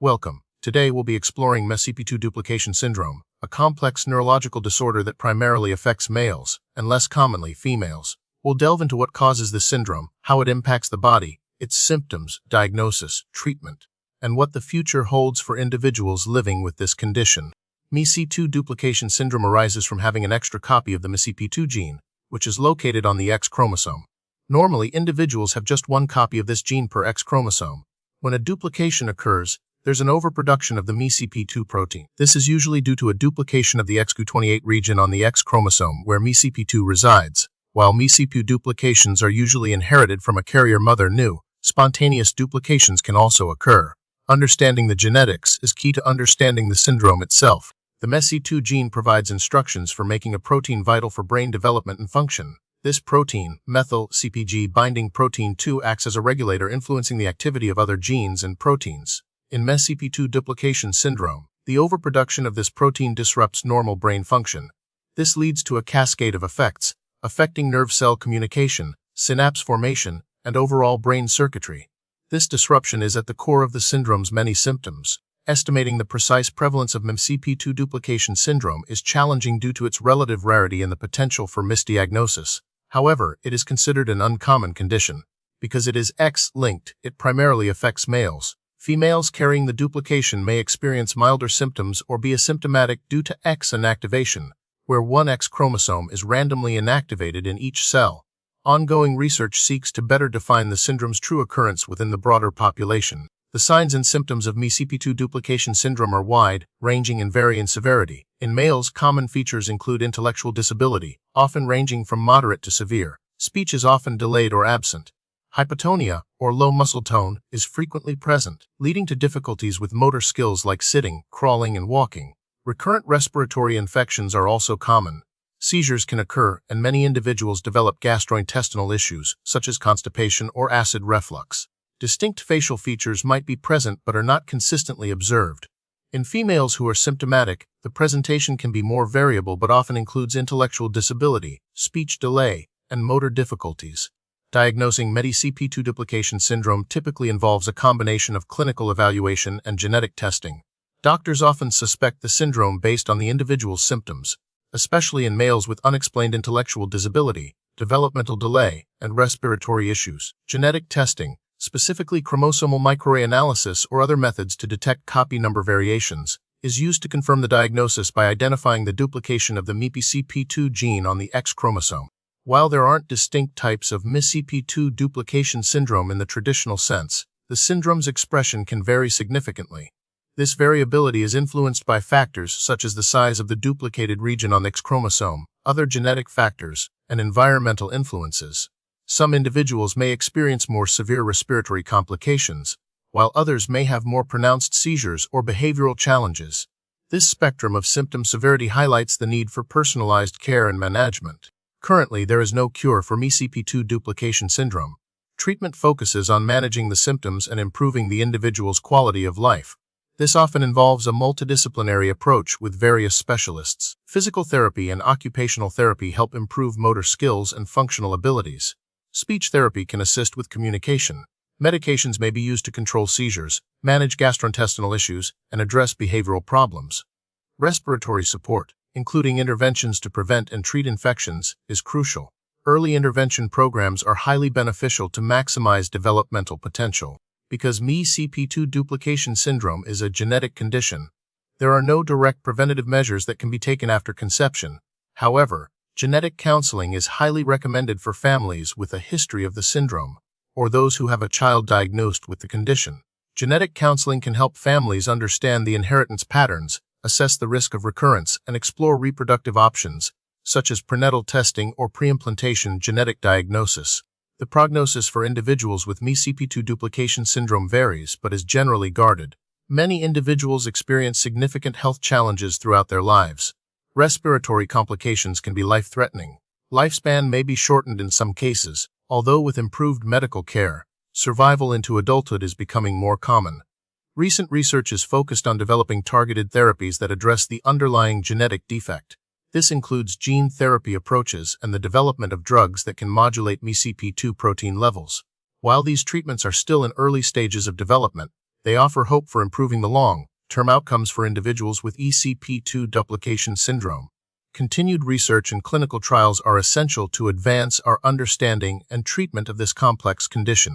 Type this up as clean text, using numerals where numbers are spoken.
Welcome. Today we'll be exploring MECP2 Duplication Syndrome, a complex neurological disorder that primarily affects males, and less commonly females. We'll delve into what causes this syndrome, how it impacts the body, its symptoms, diagnosis, treatment, and what the future holds for individuals living with this condition. MECP2 duplication syndrome arises from having an extra copy of the MECP2 gene, which is located on the X chromosome. Normally, individuals have just one copy of this gene per X chromosome. When a duplication occurs, there's an overproduction of the MECP2 protein. This is usually due to a duplication of the XQ28 region on the X chromosome where MECP2 resides. While MECP2 duplications are usually inherited from a carrier mother, spontaneous duplications can also occur. Understanding the genetics is key to understanding the syndrome itself. The MECP2 gene provides instructions for making a protein vital for brain development and function. This protein, methyl-CpG binding protein 2, acts as a regulator influencing the activity of other genes and proteins. In MECP2 duplication syndrome, the overproduction of this protein disrupts normal brain function. This leads to a cascade of effects, affecting nerve cell communication, synapse formation, and overall brain circuitry. This disruption is at the core of the syndrome's many symptoms. Estimating the precise prevalence of MECP2 duplication syndrome is challenging due to its relative rarity and the potential for misdiagnosis. However, it is considered an uncommon condition. Because it is X-linked, it primarily affects males. Females carrying the duplication may experience milder symptoms or be asymptomatic due to X inactivation, where one X chromosome is randomly inactivated in each cell. Ongoing research seeks to better define the syndrome's true occurrence within the broader population. The signs and symptoms of MECP2 duplication syndrome are wide, ranging and vary in severity. In males, common features include intellectual disability, often ranging from moderate to severe. Speech is often delayed or absent. Hypotonia, or low muscle tone, is frequently present, leading to difficulties with motor skills like sitting, crawling, and walking. Recurrent respiratory infections are also common. Seizures can occur, and many individuals develop gastrointestinal issues, such as constipation or acid reflux. Distinct facial features might be present but are not consistently observed. In females who are symptomatic, the presentation can be more variable but often includes intellectual disability, speech delay, and motor difficulties. Diagnosing MECP2 duplication syndrome typically involves a combination of clinical evaluation and genetic testing. Doctors often suspect the syndrome based on the individual's symptoms, especially in males with unexplained intellectual disability, developmental delay, and respiratory issues. Genetic testing, specifically chromosomal microarray analysis or other methods to detect copy number variations, is used to confirm the diagnosis by identifying the duplication of the MECP2 gene on the X chromosome. While there aren't distinct types of MECP2 duplication syndrome in the traditional sense, the syndrome's expression can vary significantly. This variability is influenced by factors such as the size of the duplicated region on the X chromosome, other genetic factors, and environmental influences. Some individuals may experience more severe respiratory complications, while others may have more pronounced seizures or behavioral challenges. This spectrum of symptom severity highlights the need for personalized care and management. Currently, there is no cure for MECP2 duplication syndrome. Treatment focuses on managing the symptoms and improving the individual's quality of life. This often involves a multidisciplinary approach with various specialists. Physical therapy and occupational therapy help improve motor skills and functional abilities. Speech therapy can assist with communication. Medications may be used to control seizures, manage gastrointestinal issues, and address behavioral problems. Respiratory support, including interventions to prevent and treat infections, is crucial. Early intervention programs are highly beneficial to maximize developmental potential. Because MECP2 duplication syndrome is a genetic condition, there are no direct preventative measures that can be taken after conception. However, genetic counseling is highly recommended for families with a history of the syndrome, or those who have a child diagnosed with the condition. Genetic counseling can help families understand the inheritance patterns, assess the risk of recurrence, and explore reproductive options, such as prenatal testing or pre-implantation genetic diagnosis. The prognosis for individuals with MECP2 duplication syndrome varies but is generally guarded. Many individuals experience significant health challenges throughout their lives. Respiratory complications can be life-threatening. Lifespan may be shortened in some cases, although with improved medical care, survival into adulthood is becoming more common. Recent research is focused on developing targeted therapies that address the underlying genetic defect. This includes gene therapy approaches and the development of drugs that can modulate MECP2 protein levels. While these treatments are still in early stages of development, They offer hope for improving the long-term outcomes for individuals with MECP2 duplication syndrome. Continued research and clinical trials are essential to advance our understanding and treatment of this complex condition.